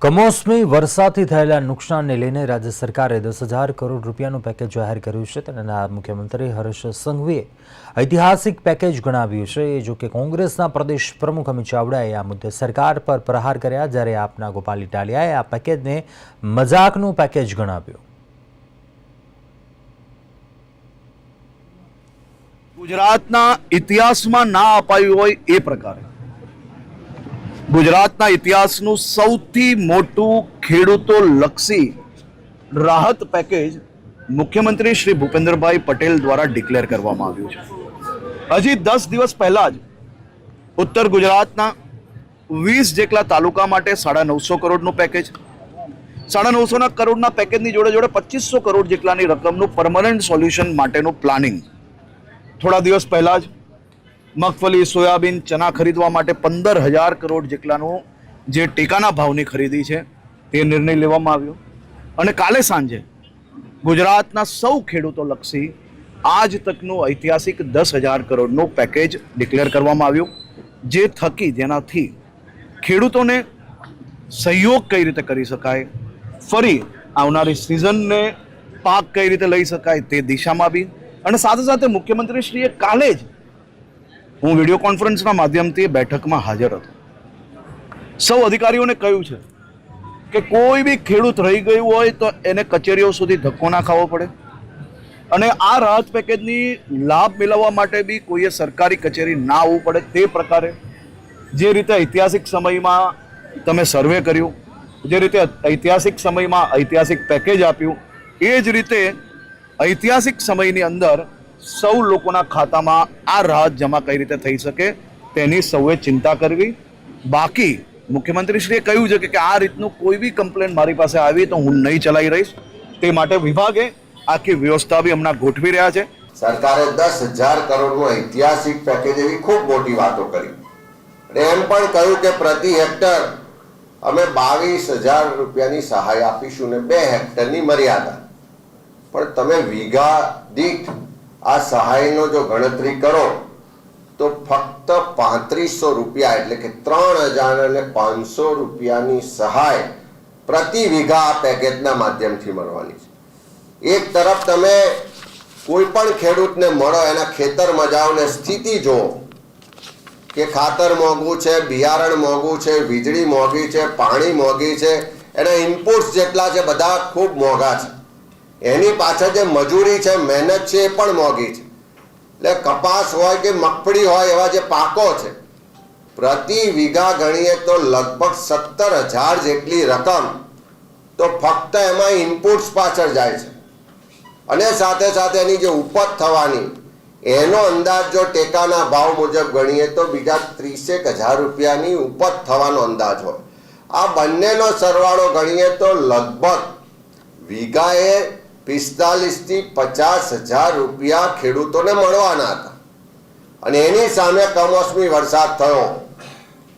કમોસમી વરસાદથી થયેલા નુકસાનને લઈને રાજ્ય સરકારે 10,000 કરોડ રૂપિયાનું પેકેજ જાહેર કર્યું છે. તેને નાયબ મુખ્યમંત્રી હર્ષ સંઘવીએ ઐતિહાસિક પેકેજ ગણાવ્યું છે. જો કે કોંગ્રેસના પ્રદેશ પ્રમુખ અમિત ચાવડાએ આ મુદ્દે સરકાર પર પ્રહાર કર્યા, જ્યારે આપના ગોપાલ ઇટાલિયાએ આ પેકેજને મજાકનું પેકેજ ગણાવ્યું. ગુજરાતના ઇતિહાસમાં ના અપાયું હોય એ પ્રકારે ગુજરાતના ઇતિહાસનું સૌથી મોટું ખેડૂતો લક્ષી રાહત પેકેજ મુખ્યમંત્રી શ્રી ભૂપેન્દ્રભાઈ પટેલ દ્વારા ડિક્લેર કરવામાં આવ્યું છે. હજી 10 દિવસ પહેલા જ ઉત્તર ગુજરાતના 20 જેટલા તાલુકા માટે 950 કરોડનું પેકેજ, 950 કરોડના પેકેજની જોડે જોડે 2500 કરોડ જેટલાની રકમનું પરમનન્ટ સોલ્યુશન માટેનું પ્લાનિંગ. થોડા દિવસ પહેલા જ મગફળી, સોયાબીન, ચના ખરીદવા માટે 15,000 કરોડ જેટલાનું જે ટેકાના ભાવની ખરીદી છે તે નિર્ણય લેવામાં આવ્યો. અને કાલે સાંજે ગુજરાતના સૌ ખેડૂતો લક્ષી આજ તકનું ઐતિહાસિક 10,000 કરોડનું પેકેજ ડિક્લેર કરવામાં આવ્યું, જે થકી જેનાથી ખેડૂતોને સહયોગ કઈ રીતે કરી શકાય, ફરી આવનારી સિઝનને પાક કઈ રીતે લઈ શકાય તે દિશામાં બી. અને સાથે સાથે મુખ્યમંત્રીશ્રીએ કાલે જ હું વિડીયો કોન્ફરન્સના માધ્યમથી બેઠકમાં હાજર હતો. સૌ અધિકારીઓને કહ્યું છે કે કોઈ બી ખેડૂત રહી ગયું હોય તો એને કચેરીઓ સુધી ધક્કો ના ખાવો પડે, અને આ રાહત પેકેજની લાભ મેળવવા માટે બી કોઈએ સરકારી કચેરી ના આવવું પડે. તે પ્રકારે જે રીતે ઐતિહાસિક સમયમાં તમે સર્વે કર્યું, જે રીતે ઐતિહાસિક સમયમાં ઐતિહાસિક પેકેજ આપ્યું, એ જ રીતે ઐતિહાસિક સમયની અંદર સૌ લોકોના ખાતામાં આ રાહત જમા કઈ રીતે થઈ શકે તેની સૌએ ચિંતા કરવી. બાકી મુખ્યમંત્રીશ્રીએ કહ્યું છે કે આ રીતનું કોઈ બી કમ્પ્લેન મારી પાસે આવી તો હું નહીં ચલાવી રહીશ. તે માટે વિભાગે આખી વ્યવસ્થા બી હમણાં ગોઠવી રહ્યા છે. સરકારે 10,000 કરોડનું ઐતિહાસિક પેકેજ એવી ખૂબ મોટી વાતો કરી અને એમ પણ કહ્યું કે પ્રતિ હેક્ટર અમે 22,000 રૂપિયાની સહાય આપીશું ને 2 હેક્ટરની મર્યાદા. પણ તમે વીઘા દીઠ આ સહાયનો જો ગણતરી કરો તો ફક્ત 3500 રૂપિયા એટલે કે 3,500 રૂપિયાની સહાય પ્રતિ વીઘા આ પેકેજના માધ્યમથી મળવાની છે. એક તરફ તમે કોઈ પણ ખેડૂતને મળો, એના ખેતરમાં જાઓ ને સ્થિતિ જુઓ કે ખાતર મોંઘું છે, બિયારણ મોંઘું છે, વીજળી મોંઘી છે, પાણી મોંઘી છે, એના ઇનપુટ્સ જેટલા છે બધા ખૂબ મોંઘા છે. એની પાછળ જે મજૂરી છે, મહેનત છે, એ પણ મોંઘી છે. એટલે કપાસ હોય કે મગફળી હોય એવા જે પાકો છે, પ્રતિ વીઘા ગણીએ તો લગભગ 17,000 જેટલી રકમ તો ફક્ત એમાં ઇનપુટ્સ પાછળ જાય છે. અને સાથે સાથે એની જે ઉપજ થવાની એનો અંદાજ જો ટેકાના ભાવ મુજબ ગણીએ તો બીજા 30,000 રૂપિયાની ઉપજ થવાનો અંદાજ હોય. આ બંનેનો સરવાળો ગણીએ તો લગભગ વીઘાએ 45,000 થી 50,000 રૂપિયા ખેડૂતોને મળવાના હતા. અને એની સામે કમોસમી વરસાદ થયો,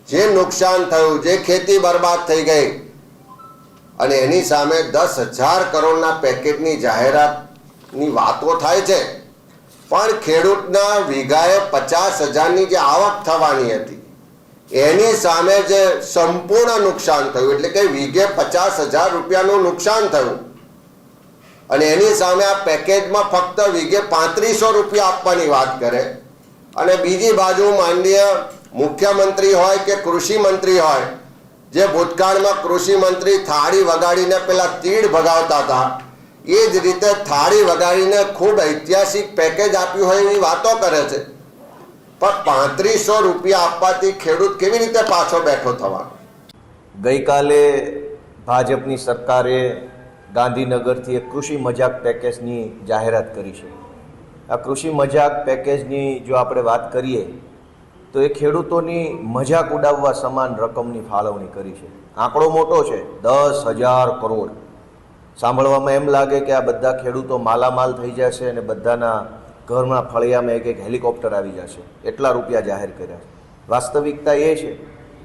જે નુકસાન થયું, જે ખેતી બરબાદ થઈ ગઈ, અને એની સામે 10,000 કરોડના પેકેજની જાહેરાતની વાતો થાય છે, પણ ખેડૂતના વીઘાએ 50,000ની જે આવક થવાની હતી એની સામે જે સંપૂર્ણ નુકસાન થયું, એટલે કે વીઘે 50,000 રૂપિયાનું નુકસાન થયું, અને એની સામે આ પેકેજમાં ફક્ત વીઘે 3500 રૂપિયા આપવાની વાત કરે. અને બીજી બાજુ માનનીય મુખ્યમંત્રી હોય કે કૃષિ મંત્રી હોય, જે ભૂતકાળમાં કૃષિ મંત્રી થાળી વગાડીને પેલા તીડ ભગાવતા હતા, એ જ રીતે થાળી વગાડીને ખૂબ ઐતિહાસિક પેકેજ આપ્યું હોય એવી વાતો કરે છે. પણ 3500 રૂપિયા આપવાથી ખેડૂત કેવી રીતે પાછો બેઠો થવાનો? ગઈકાલે ભાજપની સરકારે ગાંધીનગરથી એક કૃષિ મજાક પેકેજની જાહેરાત કરી છે. આ કૃષિ મજાક પેકેજની જો આપણે વાત કરીએ તો એ ખેડૂતોની મજાક ઉડાવવા સમાન રકમની ફાળવણી કરી છે. આંકડો મોટો છે, 10,000 કરોડ. સાંભળવામાં એમ લાગે કે આ બધા ખેડૂતો માલામાલ થઈ જશે અને બધાના ઘરમાં ફળિયામાં એક હેલિકોપ્ટર આવી જશે, એટલા રૂપિયા જાહેર કર્યા છે. વાસ્તવિકતા એ છે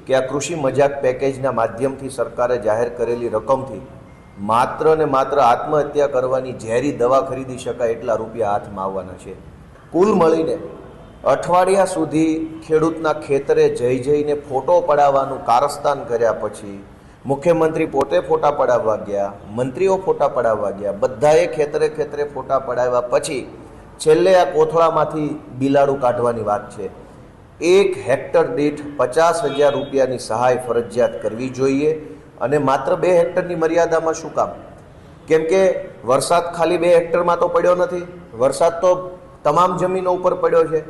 કે આ કૃષિ મજાક પેકેજના માધ્યમથી સરકારે જાહેર કરેલી રકમથી માત્ર ને માત્ર આત્મહત્યા કરવાની ઝેરી દવા ખરીદી શકાય એટલા રૂપિયા હાથમાં આવવાના છે. કુલ મળીને અઠવાડિયા સુધી ખેડૂતના ખેતરે જઈને ફોટો પડાવવાનું કારસ્તાન કર્યા પછી મુખ્યમંત્રી પોતે ફોટા પડાવવા ગયા, મંત્રીઓ ફોટા પડાવવા ગયા, બધાએ ખેતરે ખેતરે ફોટા પડાવ્યા પછી છેલ્લે આ કોથળામાંથી બિલાડું કાઢવાની વાત છે. 1 હેક્ટર દીઠ 50,000 રૂપિયાની સહાય ફરજિયાત કરવી જોઈએ. અને માત્ર 2 હેક્ટરની મર્યાદામાં શું કામ? કેમ કે વરસાદ ખાલી 2 હેક્ટરમાં તો પડ્યો નથી, વરસાદ તો તમામ જમીનો ઉપર પડ્યો છે.